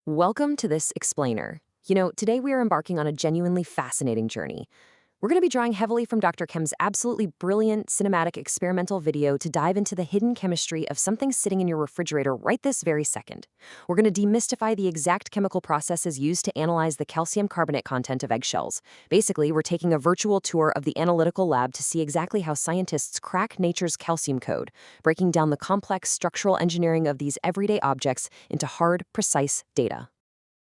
Welcome to this explainer. Today we are embarking on a genuinely fascinating journey. We're going to be drawing heavily from Dr. Kem's absolutely brilliant cinematic experimental video to dive into the hidden chemistry of something sitting in your refrigerator right this very second. We're going to demystify the exact chemical processes used to analyze the calcium carbonate content of eggshells. Basically, we're taking a virtual tour of the analytical lab to see exactly how scientists crack nature's calcium code, breaking down the complex structural engineering of these everyday objects into hard, precise data.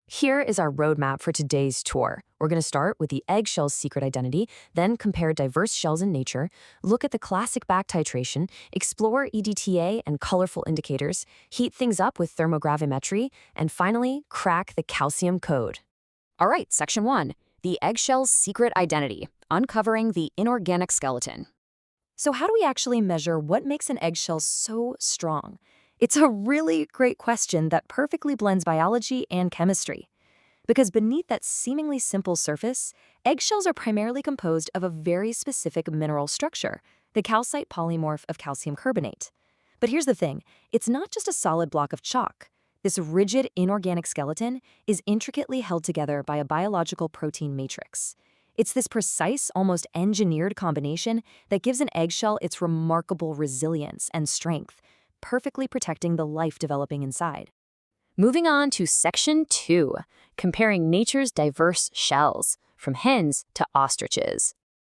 Here is our roadmap for today's tour. We're going to start with the eggshell's secret identity, then compare diverse shells in nature, look at the classic back titration, explore EDTA and colorful indicators, heat things up with thermogravimetry, and finally, crack the calcium code. All right, Section 1, the eggshell's secret identity, uncovering the inorganic skeleton. So how do we actually measure what makes an eggshell so strong? It's a really great question that perfectly blends biology and chemistry. Because beneath that seemingly simple surface, eggshells are primarily composed of a very specific mineral structure, the calcite polymorph of calcium carbonate. But here's the thing, it's not just a solid block of chalk. This rigid inorganic skeleton is intricately held together by a biological protein matrix. It's this precise, almost engineered combination that gives an eggshell its remarkable resilience and strength, perfectly protecting the life developing inside. Moving on to Section 2, comparing nature's diverse shells, from hens to ostriches.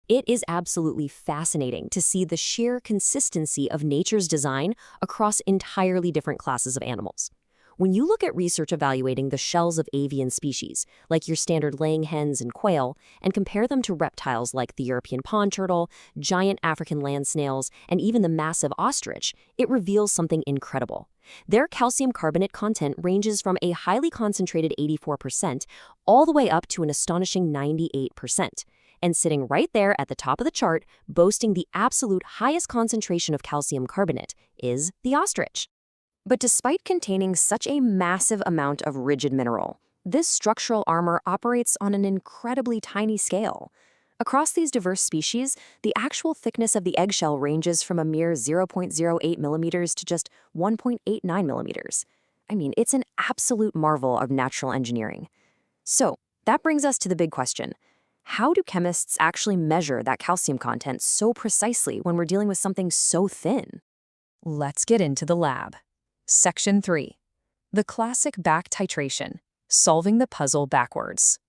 It is absolutely fascinating to see the sheer consistency of nature's design across entirely different classes of animals. When you look at research evaluating the shells of avian species, like your standard laying hens and quail, and compare them to reptiles like the European pond turtle, giant African land snails, and even the massive ostrich, it reveals something incredible. Their calcium carbonate content ranges from a highly concentrated 84% all the way up to an astonishing 98%. And sitting right there at the top of the chart, boasting the absolute highest concentration of calcium carbonate, is the ostrich. But despite containing such a massive amount of rigid mineral, this structural armor operates on an incredibly tiny scale. Across these diverse species, the actual thickness of the eggshell ranges from a mere 0.08 millimeters to just 1.89 millimeters. It's an absolute marvel of natural engineering. So, that brings us to the big question. How do chemists actually measure that calcium content so precisely when we're dealing with something so thin? Let's get into the lab. Section 3. The classic back titration, solving the puzzle backwards.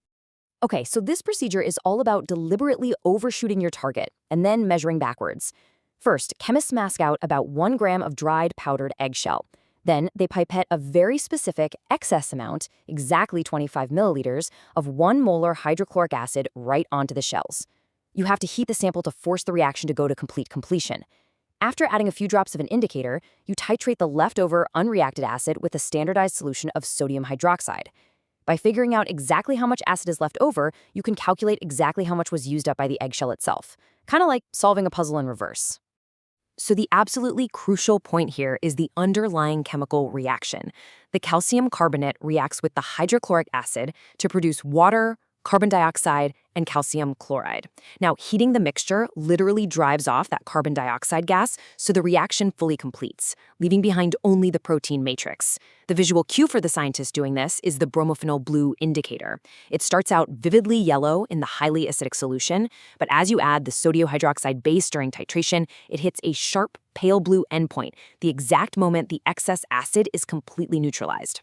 Okay, so this procedure is all about deliberately overshooting your target and then measuring backwards. First, chemists mask out about 1 gram of dried powdered eggshell. Then they pipette a very specific excess amount, exactly 25 milliliters, of 1 molar hydrochloric acid right onto the shells. You have to heat the sample to force the reaction to go to complete completion. After adding a few drops of an indicator, you titrate the leftover unreacted acid with a standardized solution of sodium hydroxide. By figuring out exactly how much acid is left over, you can calculate exactly how much was used up by the eggshell itself. Kind of like solving a puzzle in reverse. So the absolutely crucial point here is the underlying chemical reaction. The calcium carbonate reacts with the hydrochloric acid to produce water, carbon dioxide, and calcium chloride. Now, heating the mixture literally drives off that carbon dioxide gas, so the reaction fully completes, leaving behind only the protein matrix. The visual cue for the scientists doing this is the bromophenol blue indicator. It starts out vividly yellow in the highly acidic solution, but as you add the sodium hydroxide base during titration, it hits a sharp pale blue endpoint, the exact moment the excess acid is completely neutralized.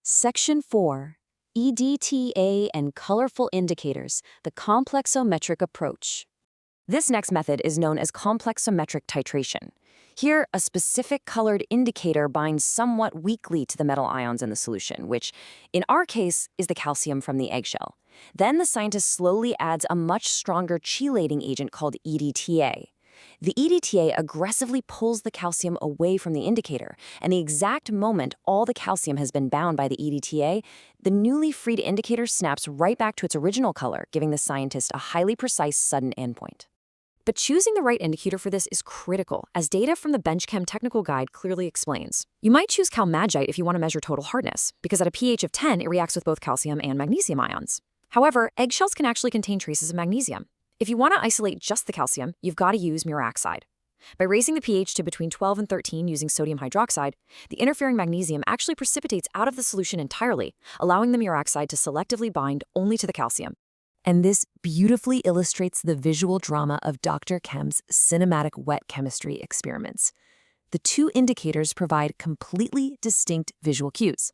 Section 4. EDTA and colorful indicators, the complexometric approach. This next method is known as complexometric titration. Here, a specific colored indicator binds somewhat weakly to the metal ions in the solution, which, in our case, is the calcium from the eggshell. Then the scientist slowly adds a much stronger chelating agent called EDTA. The EDTA aggressively pulls the calcium away from the indicator, and the exact moment all the calcium has been bound by the EDTA, the newly freed indicator snaps right back to its original color, giving the scientist a highly precise sudden endpoint. But choosing the right indicator for this is critical, as data from the BenchChem technical guide clearly explains. You might choose CalMagite if you want to measure total hardness, because at a pH of 10, it reacts with both calcium and magnesium ions. However, eggshells can actually contain traces of magnesium. If you want to isolate just the calcium, you've got to use muraxide. By raising the pH to between 12 and 13 using sodium hydroxide, the interfering magnesium actually precipitates out of the solution entirely, allowing the murex oxide to selectively bind only to the calcium. And this beautifully illustrates the visual drama of Dr. Chem's cinematic wet chemistry experiments. The two indicators provide completely distinct visual cues.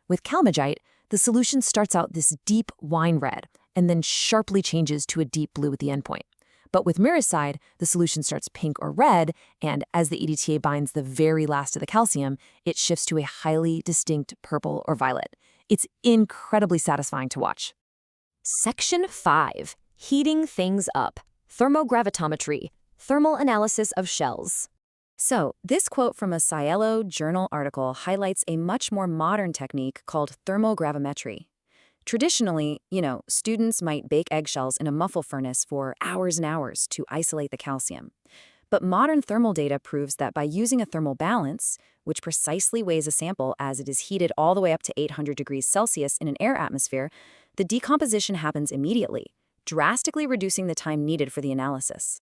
With calmagite, the solution starts out this deep wine red and then sharply changes to a deep blue at the endpoint. But with muricide, the solution starts pink or red, and as the EDTA binds the very last of the calcium, it shifts to a highly distinct purple or violet. It's incredibly satisfying to watch. Section 5. Heating things up. Thermogravitometry. Thermal analysis of shells. So, this quote from a CaCO journal article highlights a much more modern technique called thermogravimetry. Traditionally, students might bake eggshells in a muffle furnace for hours and hours to isolate the calcium. But modern thermal data proves that by using a thermal balance, which precisely weighs a sample as it is heated all the way up to 800 degrees Celsius in an air atmosphere, the decomposition happens immediately, drastically reducing the time needed for the analysis.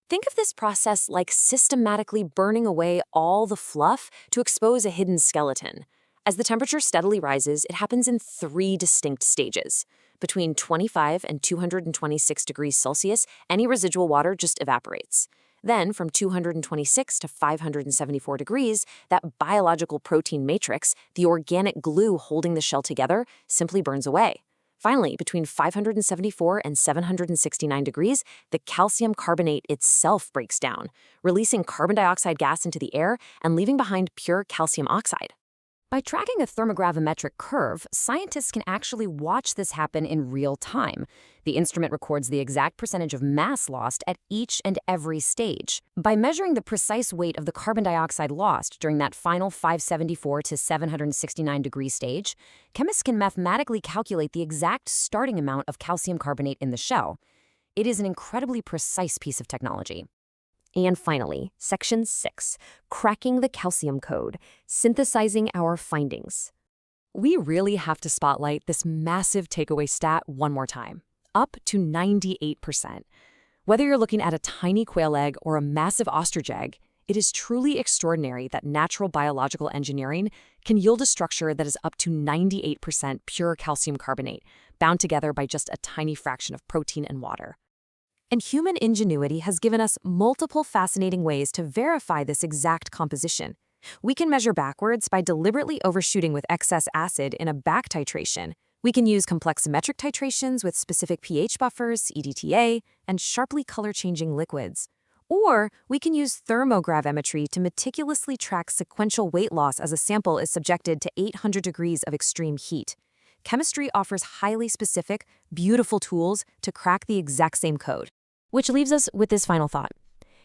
Think of this process like systematically burning away all the fluff to expose a hidden skeleton. As the temperature steadily rises, it happens in 3 distinct stages. Between 25 and 226 degrees Celsius, any residual water just evaporates. Then, from 226 to 574 degrees, that biological protein matrix, the organic glue holding the shell together, simply burns away. Finally, between 574 and 769 degrees, the calcium carbonate itself breaks down, releasing carbon dioxide gas into the air and leaving behind pure calcium oxide. By tracking a thermogravimetric curve, scientists can actually watch this happen in real time. The instrument records the exact percentage of mass lost at each and every stage. By measuring the precise weight of the carbon dioxide lost during that final 574 to 769 degree stage, chemists can mathematically calculate the exact starting amount of calcium carbonate in the shell. It is an incredibly precise piece of technology. And finally, Section 6, cracking the calcium code, synthesizing our findings. We really have to spotlight this massive takeaway stat one more time, up to 98%. Whether you're looking at a tiny quail egg or a massive ostrich egg, it is truly extraordinary that natural biological engineering can yield a structure that is up to 98% pure calcium carbonate, bound together by just a tiny fraction of protein and water. And human ingenuity has given us multiple fascinating ways to verify this exact composition. We can measure backwards by deliberately overshooting with excess acid in a back titration. We can use complexometric titrations with specific pH buffers, EDTA, and sharply color-changing liquids. Or we can use thermogravimetry to meticulously track sequential weight loss as a sample is subjected to 800 degrees of extreme heat. Chemistry offers highly specific, beautiful tools to crack the exact same code. Which leaves us with this final thought.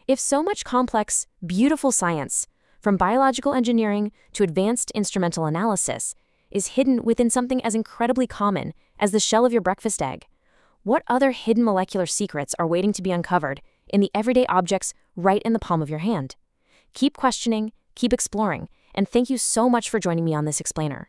If so much complex, beautiful science, from biological engineering to advanced instrumental analysis, is hidden within something as incredibly common as the shell of your breakfast egg, what other hidden molecular secrets are waiting to be uncovered in the everyday objects right in the palm of your hand? Keep questioning, keep exploring, and thank you so much for joining me on this explainer.